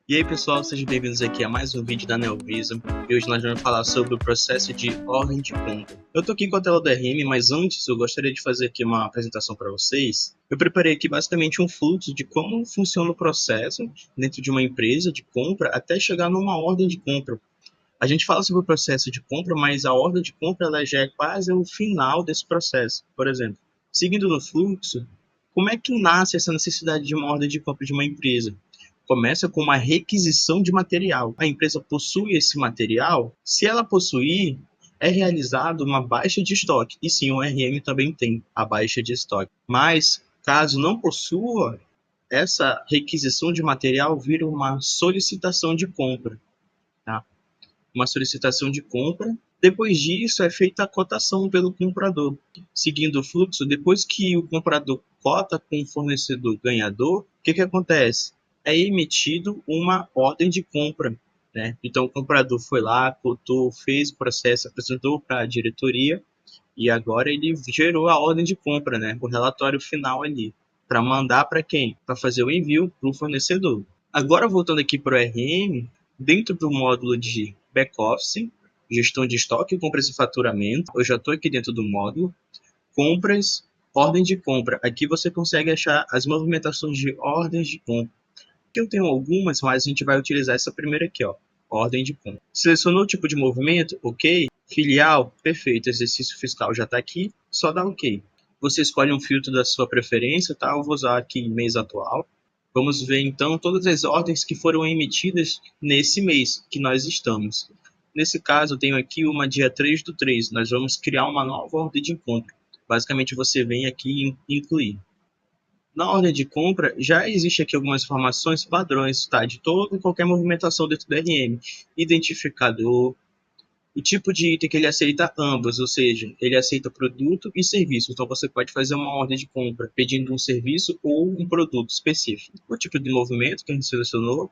E aí pessoal, sejam bem-vindos aqui a mais um vídeo da Neovisa. E hoje nós vamos falar sobre o processo de ordem de compra. Eu estou aqui com a tela do RM, mas antes eu gostaria de fazer aqui uma apresentação para vocês. Eu preparei aqui basicamente um fluxo de como funciona o processo dentro de uma empresa de compra até chegar numa ordem de compra. A gente fala sobre o processo de compra, mas a ordem de compra ela já é quase o final desse processo. Por exemplo, seguindo no fluxo, como é que nasce essa necessidade de uma ordem de compra de uma empresa? Começa com uma requisição de material. A empresa possui esse material? Se ela possuir, é realizado uma baixa de estoque. E sim, o RM também tem a baixa de estoque. Mas, caso não possua, essa requisição de material vira uma solicitação de compra. Tá? Uma solicitação de compra. Depois disso, é feita a cotação pelo comprador. Seguindo o fluxo, depois que o comprador cota com o fornecedor ganhador, o que acontece? É emitido uma ordem de compra. Né? Então, o comprador foi lá, cotou, fez o processo, apresentou para a diretoria e agora ele gerou a ordem de compra, né? O relatório final ali, para mandar para quem? Para fazer o envio para o fornecedor. Agora, voltando aqui para o RM, dentro do módulo de back-office, gestão de estoque, compras e faturamento, eu já estou aqui dentro do módulo, compras, ordem de compra. Aqui você consegue achar as movimentações de ordens de compra. Aqui eu tenho algumas, mas a gente vai utilizar essa primeira aqui, ó, ordem de compra. Selecionou o tipo de movimento, ok. Filial, perfeito, exercício fiscal já está aqui, só dá ok. Você escolhe um filtro da sua preferência, tá? Eu vou usar aqui mês atual. Vamos ver então todas as ordens que foram emitidas nesse mês que nós estamos. Nesse caso, eu tenho aqui uma dia 3/3. Nós vamos criar uma nova ordem de compra. Basicamente, você vem aqui e incluir. Na ordem de compra, já existe aqui algumas informações padrões, tá? De toda e qualquer movimentação dentro do RM. Identificador, o tipo de item que ele aceita ambos, ou seja, ele aceita produto e serviço. Então, você pode fazer uma ordem de compra pedindo um serviço ou um produto específico. O tipo de movimento que a gente selecionou,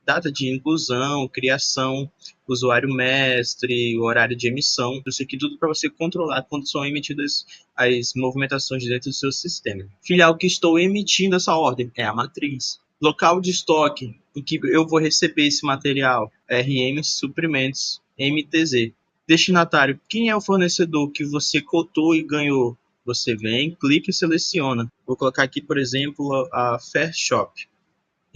data de inclusão, criação, usuário mestre, horário de emissão, isso aqui tudo para você controlar quando são emitidas as movimentações dentro do seu sistema. Filial que estou emitindo essa ordem é a matriz. Local de estoque em que eu vou receber esse material, RM Suprimentos, MTZ. Destinatário, quem é o fornecedor que você cotou e ganhou? Você vem, clica e seleciona. Vou colocar aqui, por exemplo, a Fair Shop.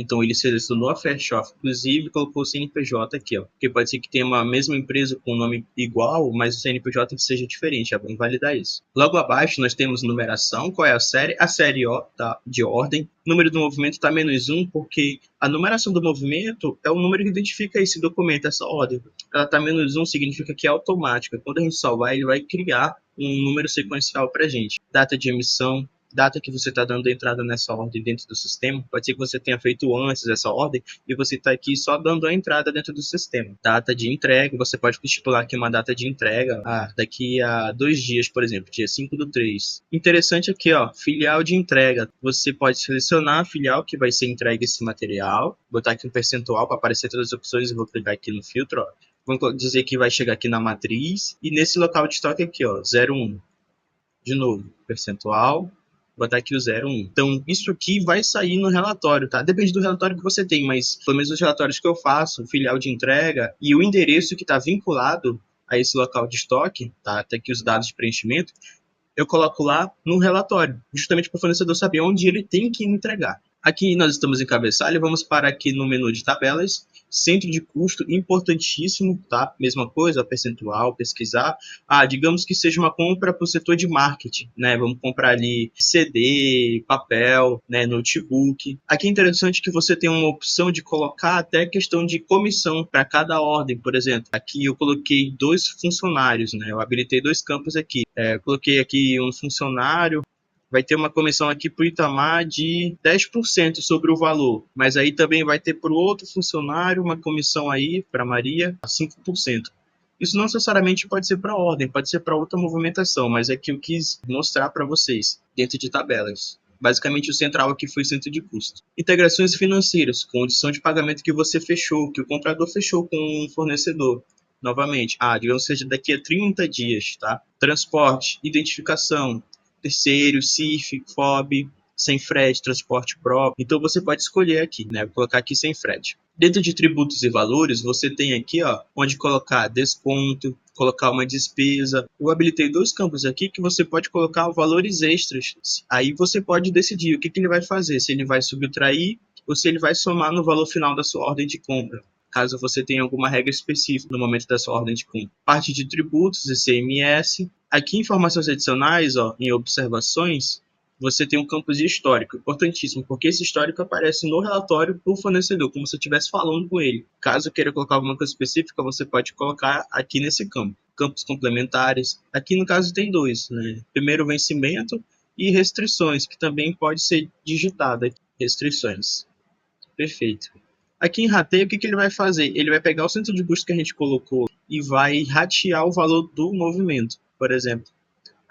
Então ele selecionou a Fairshop, inclusive colocou o CNPJ aqui, ó. Porque pode ser que tenha uma mesma empresa com nome igual, mas o CNPJ seja diferente, é bom validar isso. Logo abaixo nós temos numeração, qual é a série ó, tá, de ordem. O número do movimento está -1, porque a numeração do movimento é o número que identifica esse documento, essa ordem. Ela está -1 significa que é automática. Quando a gente salvar, ele vai criar um número sequencial para a gente. Data de emissão, data que você está dando entrada nessa ordem dentro do sistema. Pode ser que você tenha feito antes essa ordem e você está aqui só dando a entrada dentro do sistema. Data de entrega, você pode estipular aqui uma data de entrega daqui a 2 dias, por exemplo, dia 5/3. Interessante aqui, ó, filial de entrega. Você pode selecionar a filial que vai ser entregue esse material, botar aqui um percentual para aparecer todas as opções e vou clicar aqui no filtro, ó. Vamos dizer que vai chegar aqui na matriz e nesse local de estoque aqui, ó, 01. De novo, percentual, botar aqui o 01. Então, isso aqui vai sair no relatório, tá? Depende do relatório que você tem, mas pelo menos os relatórios que eu faço, filial de entrega e o endereço que está vinculado a esse local de estoque, tá? Tem aqui os dados de preenchimento, eu coloco lá no relatório, justamente para o fornecedor saber onde ele tem que entregar. Aqui nós estamos em cabeçalho, vamos parar aqui no menu de tabelas, centro de custo, importantíssimo, tá? Mesma coisa, percentual, pesquisar. Digamos que seja uma compra para o setor de marketing, né? Vamos comprar ali CD, papel, né? Notebook. Aqui é interessante que você tem uma opção de colocar até questão de comissão para cada ordem, por exemplo. Aqui eu coloquei 2 funcionários, né? Eu habilitei 2 campos aqui. Coloquei aqui um funcionário, vai ter uma comissão aqui para o Itamar de 10% sobre o valor, mas aí também vai ter para o outro funcionário uma comissão aí para Maria a 5%. Isso não necessariamente pode ser para ordem, pode ser para outra movimentação, mas é que eu quis mostrar para vocês dentro de tabelas. Basicamente o central aqui foi centro de custo. Integrações financeiras, condição de pagamento que você fechou, que o comprador fechou com um fornecedor. Novamente, digamos que seja daqui a 30 dias, tá? Transporte, identificação, terceiro, CIF, FOB, sem frete, transporte próprio. Então você pode escolher aqui, né? Vou colocar aqui sem frete. Dentro de tributos e valores, você tem aqui, ó, onde colocar desconto, colocar uma despesa. Eu habilitei dois campos aqui que você pode colocar valores extras. Aí você pode decidir o que ele vai fazer, se ele vai subtrair ou se ele vai somar no valor final da sua ordem de compra, caso você tenha alguma regra específica no momento da sua ordem de compra. Parte de tributos, ICMS. Aqui, informações adicionais, ó, em observações, você tem um campo de histórico, importantíssimo, porque esse histórico aparece no relatório do fornecedor, como se eu estivesse falando com ele. Caso queira colocar alguma coisa específica, você pode colocar aqui nesse campo. Campos complementares. Aqui, no caso, tem dois, né? Primeiro, vencimento e restrições, que também pode ser digitado aqui. Restrições. Perfeito. Aqui em rateio, o que ele vai fazer? Ele vai pegar o centro de custo que a gente colocou e vai ratear o valor do movimento. Por exemplo,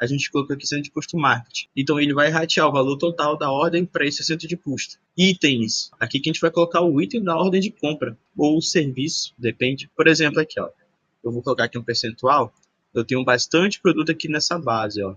a gente colocou aqui centro de custo marketing. Então, ele vai ratear o valor total da ordem para esse centro de custo. Itens. Aqui que a gente vai colocar o item da ordem de compra. Ou o serviço, depende. Por exemplo, aqui, ó. Eu vou colocar aqui um percentual. Eu tenho bastante produto aqui nessa base, ó.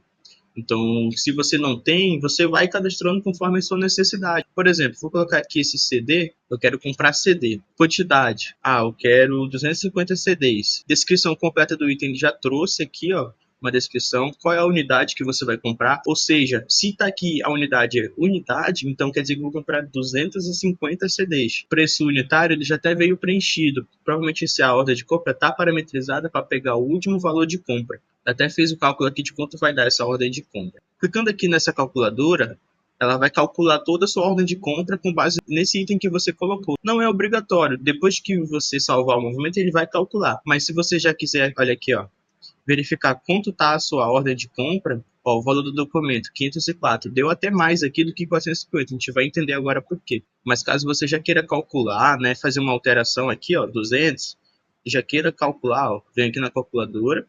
Então, se você não tem, você vai cadastrando conforme a sua necessidade. Por exemplo, vou colocar aqui esse CD, eu quero comprar CD. Quantidade, eu quero 250 CDs. Descrição completa do item, ele já trouxe aqui, ó, uma descrição, qual é a unidade que você vai comprar, ou seja, se está aqui a unidade é unidade, então quer dizer que eu vou comprar 250 CDs. Preço unitário, ele já até veio preenchido. Provavelmente se a ordem de compra está parametrizada para pegar o último valor de compra. Até fez o cálculo aqui de quanto vai dar essa ordem de compra. Clicando aqui nessa calculadora, ela vai calcular toda a sua ordem de compra com base nesse item que você colocou. Não é obrigatório. Depois que você salvar o movimento, ele vai calcular. Mas se você já quiser, olha aqui, ó, verificar quanto está a sua ordem de compra, ó, o valor do documento, 504, deu até mais aqui do que 450, a gente vai entender agora por quê. Mas caso você já queira calcular, né, fazer uma alteração aqui, ó, 200, já queira calcular, ó, vem aqui na calculadora,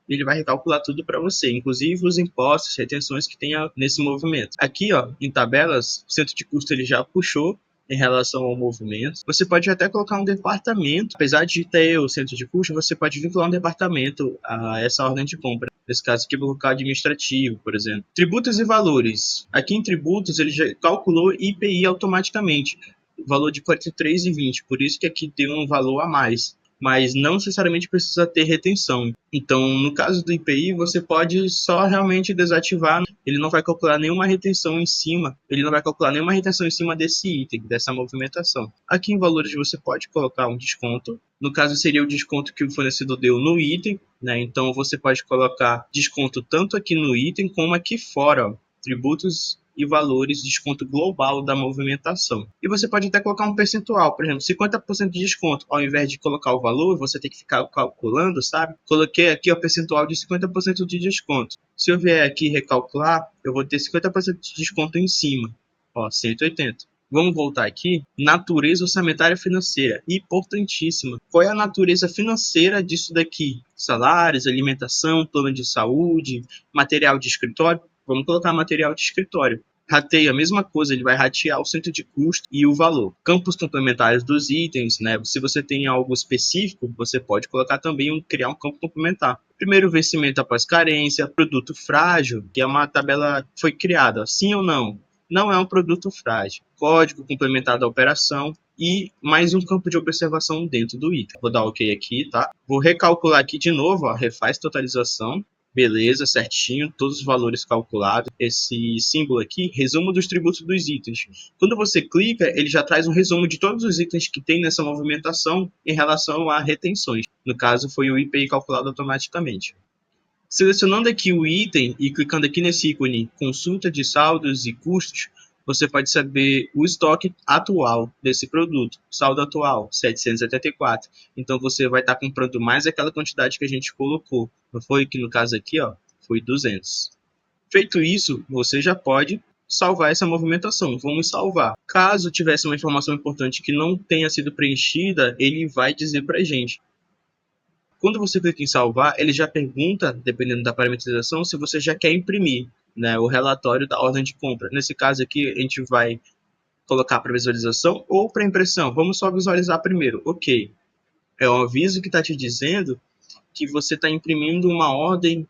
ele vai recalcular tudo para você, inclusive os impostos, retenções que tenha nesse movimento. Aqui, ó, em tabelas, o centro de custo ele já puxou em relação ao movimento. Você pode até colocar um departamento, apesar de ter o centro de custo, você pode vincular um departamento a essa ordem de compra. Nesse caso aqui, vou colocar administrativo, por exemplo. Tributos e valores. Aqui em tributos, ele já calculou IPI automaticamente, valor de 43,20, por isso que aqui tem um valor a mais, mas não necessariamente precisa ter retenção. Então, no caso do IPI, você pode só realmente desativar, ele não vai calcular nenhuma retenção em cima, desse item, dessa movimentação. Aqui em valores você pode colocar um desconto, no caso seria o desconto que o fornecedor deu no item, né? Então você pode colocar desconto tanto aqui no item como aqui fora, ó, tributos e valores, desconto global da movimentação. E você pode até colocar um percentual, por exemplo, 50% de desconto. Ao invés de colocar o valor, você tem que ficar calculando, sabe? Coloquei aqui o percentual de 50% de desconto. Se eu vier aqui recalcular, eu vou ter 50% de desconto em cima, ó, 180. Vamos voltar aqui. Natureza orçamentária financeira. Importantíssima. Qual é a natureza financeira disso daqui? Salários, alimentação, plano de saúde, material de escritório. Vamos colocar material de escritório. Rateia a mesma coisa, ele vai ratear o centro de custo e o valor. Campos complementares dos itens, né? Se você tem algo específico, você pode colocar também criar um campo complementar. Primeiro vencimento após carência, produto frágil, que é uma tabela que foi criada, sim ou não? Não é um produto frágil. Código complementar da operação e mais um campo de observação dentro do item. Vou dar OK aqui, tá? Vou recalcular aqui de novo, ó, refaz totalização. Beleza, certinho, todos os valores calculados. Esse símbolo aqui, resumo dos tributos dos itens. Quando você clica, ele já traz um resumo de todos os itens que tem nessa movimentação em relação a retenções. No caso, foi o IPI calculado automaticamente. Selecionando aqui o item e clicando aqui nesse ícone consulta de saldos e custos, você pode saber o estoque atual desse produto. Saldo atual, 774. Então, você vai estar comprando mais aquela quantidade que a gente colocou. Não foi que no caso aqui, ó, foi 200. Feito isso, você já pode salvar essa movimentação. Vamos salvar. Caso tivesse uma informação importante que não tenha sido preenchida, ele vai dizer para a gente. Quando você clica em salvar, ele já pergunta, dependendo da parametrização, se você já quer imprimir, né, o relatório da ordem de compra. Nesse caso aqui, a gente vai colocar para visualização ou para impressão. Vamos só visualizar primeiro. Ok. É um aviso que está te dizendo que você está imprimindo uma ordem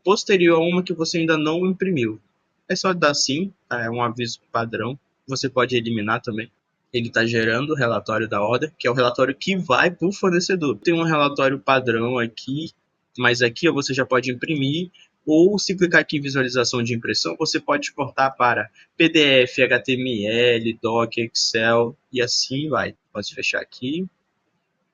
posterior a uma que você ainda não imprimiu. É só dar sim, tá? É um aviso padrão. Você pode eliminar também. Ele está gerando o relatório da ordem, que é o relatório que vai para o fornecedor. Tem um relatório padrão aqui, mas aqui você já pode imprimir, ou se clicar aqui em visualização de impressão, você pode exportar para PDF, HTML, Doc, Excel e assim vai. Pode fechar aqui.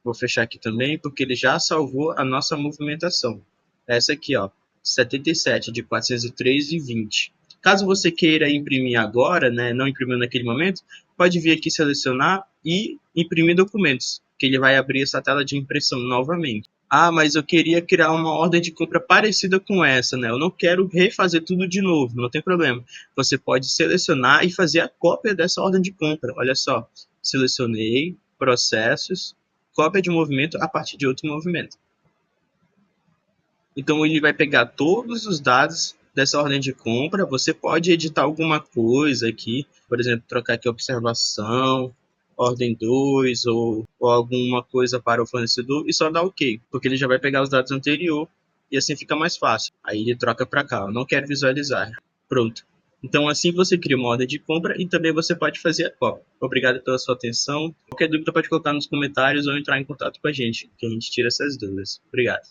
Vou fechar aqui também, porque ele já salvou a nossa movimentação. Essa aqui, ó, 77 de 403,20. Caso você queira imprimir agora, né, não imprimiu naquele momento, pode vir aqui selecionar e imprimir documentos, que ele vai abrir essa tela de impressão novamente. Ah, mas eu queria criar uma ordem de compra parecida com essa, né? Eu não quero refazer tudo de novo, não tem problema. Você pode selecionar e fazer a cópia dessa ordem de compra. Olha só, selecionei, processos, cópia de movimento a partir de outro movimento. Então ele vai pegar todos os dados dessa ordem de compra. Você pode editar alguma coisa aqui, por exemplo, trocar aqui observação, ordem 2 ou alguma coisa para o fornecedor e só dar OK, porque ele já vai pegar os dados anterior e assim fica mais fácil. Aí ele troca para cá, eu não quero visualizar. Pronto. Então assim você cria uma ordem de compra e também você pode fazer a cópia. Obrigado pela sua atenção. Qualquer dúvida pode colocar nos comentários ou entrar em contato com a gente, que a gente tira essas dúvidas. Obrigado.